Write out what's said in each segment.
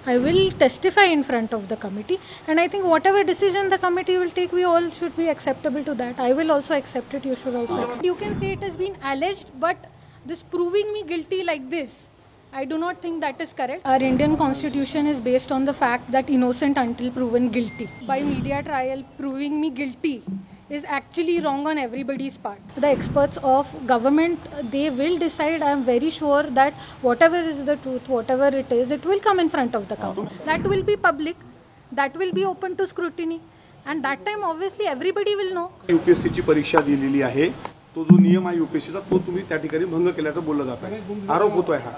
I will testify in front of the committee, and I think whatever decision the committee will take, we all should be acceptable to that. I will also accept it. You should also accept. You can say it has been alleged, but this proving me guilty like this, I do not think that is correct. Our Indian constitution is based on the fact that innocent until proven guilty. By media trial, proving me guilty is actually wrong on everybody's part. The experts of government, they will decide. I am very sure that whatever is the truth, whatever it is, it will come in front of the council. That will be public, that will be open to scrutiny, and that time obviously everybody will know. UPSC ची परीक्षा दिलेली आहे, तो जो नियम आहे UPSCचा तो तुम्ही त्या ठिकाणी भंग केल्याचं बोललं जात आहे, आरोप होतोय हा.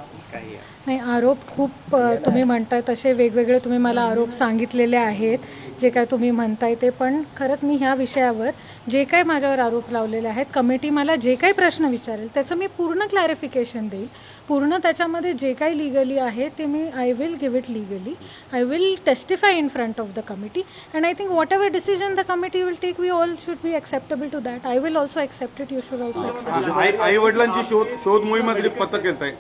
नाही, आरोप खूप तुम्ही म्हणताय तसे वेगवेगळे तुम्ही मला आरोप सांगितलेले आहेत, जे काय तुम्ही म्हणताय ते. पण खरंच मी ह्या विषयावर जे काय माझ्यावर आरोप लावलेले आहेत, कमिटी मला जे काही प्रश्न विचारेल त्याचं मी पूर्ण क्लॅरिफिकेशन देईल. पूर्ण त्याच्यामध्ये जे काही लिगली आहे ते मी I will give it legally. I will testify in front of the committee, and I think whatever decision the committee will take, we all should be acceptable to that. I will also accept it. You should also accept. आई वडिलांची शोध मोहिमेमध्ये पथक येत आहे.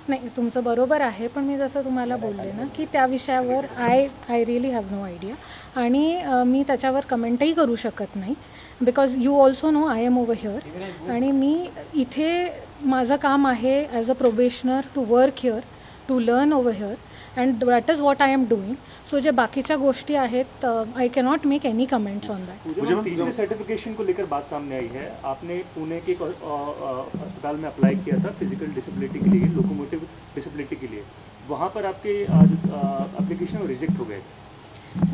नाही, तुमचं बरोबर आहे, पण मी जसं तुम्हाला बोलले ना की त्या विषयावर I really have no idea, आणि मी त्याच्यावर कमेंटही करू शकत नाही. Because you also know I am over here, आणि मी इथे माझं काम आहे as a probationer to work here, to learn over here, and that is what I am doing. So जे बाकीच्या गोष्टी आहेत, I can't make any comments on that. तीसरे सर्टिफिकेशन को लेकर बात सामने आई है. आपने पुणे के अस्पताल में अप्लाई किया था फिजिकल डिसेबिलिटी के लिए, लोकोमोटिव डिसेबिलिटी के लिए. वहाँ पर आपके एप्लीकेशन रिजेक्ट हो गए.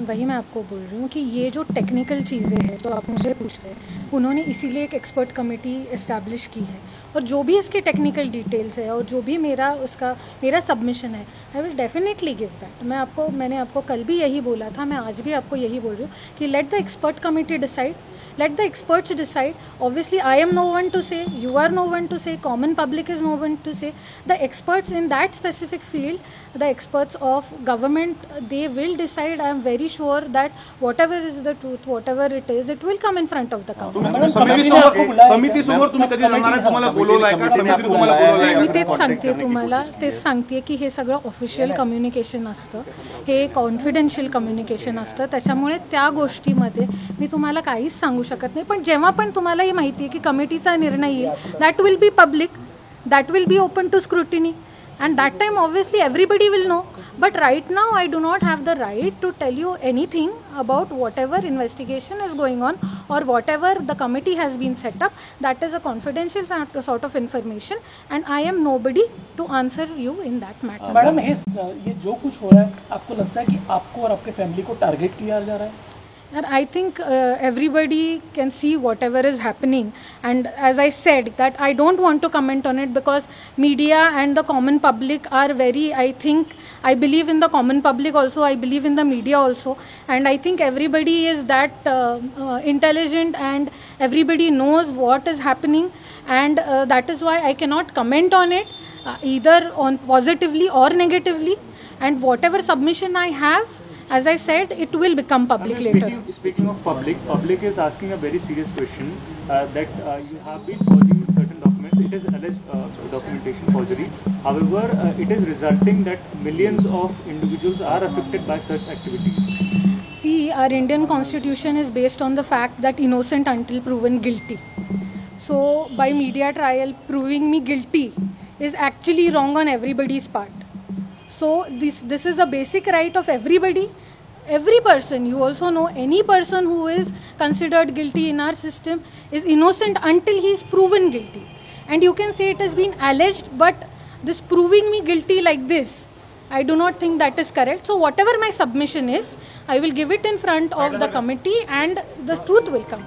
वही मैं आपको बोल रही हूँ कि ये जो टेक्निकल चीज़ें हैं, तो आप मुझे पूछ रहे हैं, उन्होंने इसीलिए एक एक्सपर्ट कमेटी इस्टेब्लिश की है, और जो भी इसके टेक्निकल डिटेल्स है और जो भी मेरा सबमिशन है, I will definitely give that. मैंने आपको कल भी यही बोला था, मैं आज भी आपको यही बोल रही हूँ कि let the expert committee decide, let the experts decide. Obviously I am no one to say, you are no one to say, common public is no one to say. The experts in that specific field, the experts of government, they will decide. I am very sure that whatever is the truth, whatever it is, it will come in front of the council. समिती समोर तुम्ही कधी जाणार आहे? तुम्हाला बोलवलंय का? समितीने तुम्हाला बोलवलंय? मी तेच सांगते तुम्हाला, तेच सांगते की हे सगळं ऑफिशियल कम्युनिकेशन असतं, हे कॉन्फिडेन्शियल कम्युनिकेशन असतं. त्याच्यामुळे त्या गोष्टीमध्ये मी तुम्हाला काहीच सांगू शकत नाही. पण जेव्हा पण तुम्हाला ही माहिती आहे की कमिटीचा निर्णय येईल, that will be public, that will be open to scrutiny, and that time obviously everybody will know. But right now I do not have the right to tell you anything about whatever investigation is going on or whatever the committee has been set up. That is a confidential sort of information, and I am nobody to answer you in that matter. Madam, ये जो कुछ हो रहा है, आपको लगता है कि आपको और आपके फैमिली को टारगेट किया जा रहा है? And I think everybody can see whatever is happening, and as I said that I don't want to comment on it because media and the common public are very, I believe in the common public also, I believe in the media also, and I think everybody is that intelligent and everybody knows what is happening, and that is why I cannot comment on it either on positively or negatively. And whatever submission I have, as I said, it will become public later. Speaking of public is asking a very serious question, that you have been forging certain documents. It is alleged documentation forgery. However, it is resulting that millions of individuals are affected by such activities. See, our Indian constitution is based on the fact that innocent until proven guilty. So by media trial, proving me guilty is actually wrong on everybody's part. So this is a basic right of everybody, every person. You also know any person who is considered guilty in our system is innocent until he is proven guilty. And you can say it has been alleged, but this proving me guilty like this, I do not think that is correct. So whatever my submission is, I will give it in front of the committee and the truth will come.